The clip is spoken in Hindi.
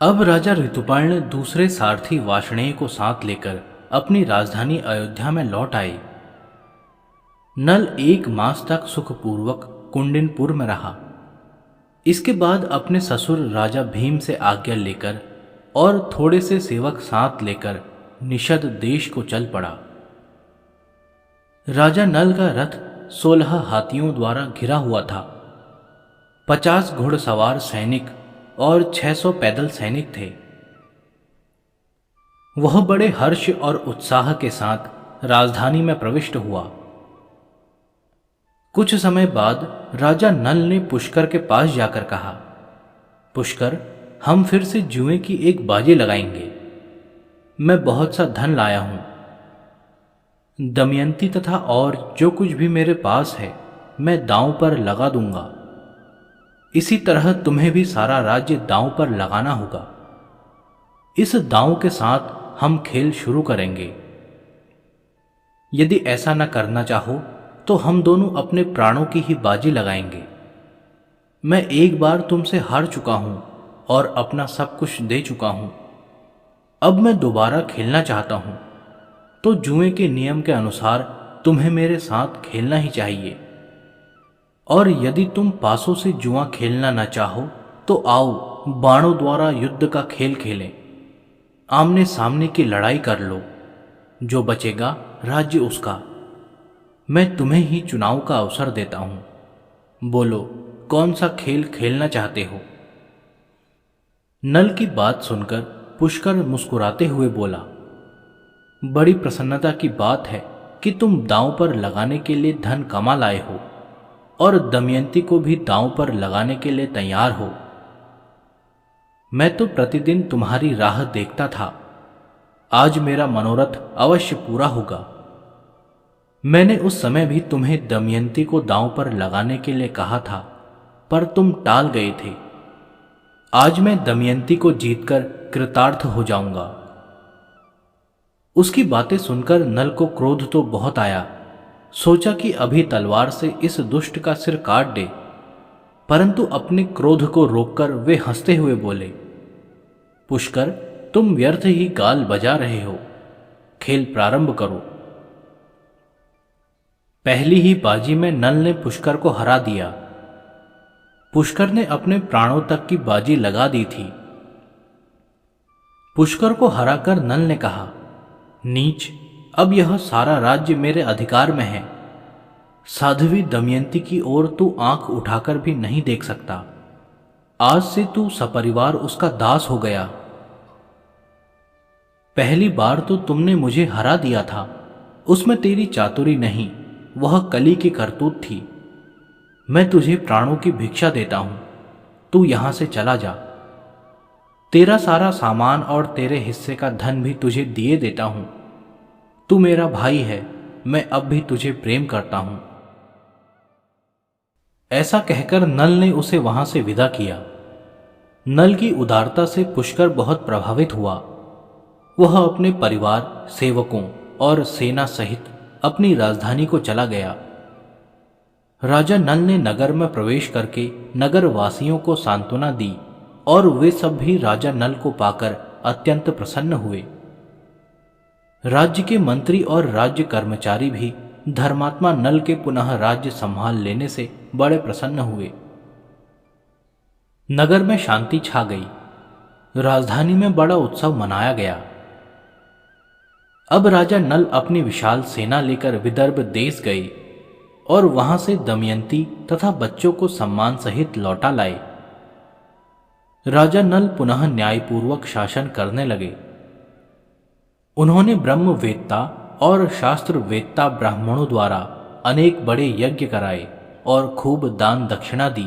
अब राजा ऋतुपर्ण दूसरे सारथी वार्ष्णेय को साथ लेकर अपनी राजधानी अयोध्या में लौट आए। नल 1 मास तक सुखपूर्वक कुंडिनपुर में रहा। इसके बाद अपने ससुर राजा भीम से आज्ञा लेकर और थोड़े से सेवक साथ लेकर निषद देश को चल पड़ा। राजा नल का रथ 16 हाथियों द्वारा घिरा हुआ था। 50 घुड़सवार सैनिक और 600 पैदल सैनिक थे। वह बड़े हर्ष और उत्साह के साथ राजधानी में प्रविष्ट हुआ। कुछ समय बाद राजा नल ने पुष्कर के पास जाकर कहा, पुष्कर, हम फिर से जुए की एक बाजी लगाएंगे। मैं बहुत सा धन लाया हूं। दमयंती तथा और जो कुछ भी मेरे पास है मैं दांव पर लगा दूंगा। इसी तरह तुम्हें भी सारा राज्य दांव पर लगाना होगा। इस दांव के साथ हम खेल शुरू करेंगे। यदि ऐसा न करना चाहो तो हम दोनों अपने प्राणों की ही बाजी लगाएंगे। मैं एक बार तुमसे हार चुका हूं और अपना सब कुछ दे चुका हूं। अब मैं दोबारा खेलना चाहता हूं, तो जुए के नियम के अनुसार तुम्हें मेरे साथ खेलना ही चाहिए। और यदि तुम पासों से जुआ खेलना न चाहो तो आओ बाणों द्वारा युद्ध का खेल खेलें। आमने सामने की लड़ाई कर लो। जो बचेगा राज्य उसका। मैं तुम्हें ही चुनाव का अवसर देता हूं। बोलो, कौन सा खेल खेलना चाहते हो? नल की बात सुनकर पुष्कर मुस्कुराते हुए बोला, बड़ी प्रसन्नता की बात है कि तुम दांव पर लगाने के लिए धन कमा लाए हो और दमयंती को भी दांव पर लगाने के लिए तैयार हो। मैं तो प्रतिदिन तुम्हारी राह देखता था। आज मेरा मनोरथ अवश्य पूरा होगा। मैंने उस समय भी तुम्हें दमयंती को दांव पर लगाने के लिए कहा था, पर तुम टाल गए थे। आज मैं दमयंती को जीतकर कृतार्थ हो जाऊंगा। उसकी बातें सुनकर नल को क्रोध तो बहुत आया। सोचा कि अभी तलवार से इस दुष्ट का सिर काट दे, परंतु अपने क्रोध को रोककर वे हंसते हुए बोले, पुष्कर, तुम व्यर्थ ही गाल बजा रहे हो। खेल प्रारंभ करो। पहली ही बाजी में नल ने पुष्कर को हरा दिया। पुष्कर ने अपने प्राणों तक की बाजी लगा दी थी। पुष्कर को हराकर नल ने कहा, नीच, अब यह सारा राज्य मेरे अधिकार में है। साध्वी दमयंती की ओर तू आंख उठाकर भी नहीं देख सकता। आज से तू सपरिवार उसका दास हो गया। पहली बार तो तुमने मुझे हरा दिया था, उसमें तेरी चातुरी नहीं, वह कली की करतूत थी। मैं तुझे प्राणों की भिक्षा देता हूं, तू यहां से चला जा। तेरा सारा सामान और तेरे हिस्से का धन भी तुझे दिए देता हूं। तू मेरा भाई है, मैं अब भी तुझे प्रेम करता हूं। ऐसा कहकर नल ने उसे वहां से विदा किया। नल की उदारता से पुष्कर बहुत प्रभावित हुआ। वह अपने परिवार, सेवकों और सेना सहित अपनी राजधानी को चला गया। राजा नल ने नगर में प्रवेश करके नगर वासियों को सांत्वना दी और वे सब भी राजा नल को पाकर अत्यंत प्रसन्न हुए। राज्य के मंत्री और राज्य कर्मचारी भी धर्मात्मा नल के पुनः राज्य संभाल लेने से बड़े प्रसन्न हुए। नगर में शांति छा गई। राजधानी में बड़ा उत्सव मनाया गया। अब राजा नल अपनी विशाल सेना लेकर विदर्भ देश गए और वहां से दमयंती तथा बच्चों को सम्मान सहित लौटा लाए। राजा नल पुनः न्यायपूर्वक शासन करने लगे। उन्होंने ब्रह्मवेत्ता और शास्त्र वेत्ता ब्राह्मणों द्वारा अनेक बड़े यज्ञ कराए और खूब दान दक्षिणा दी।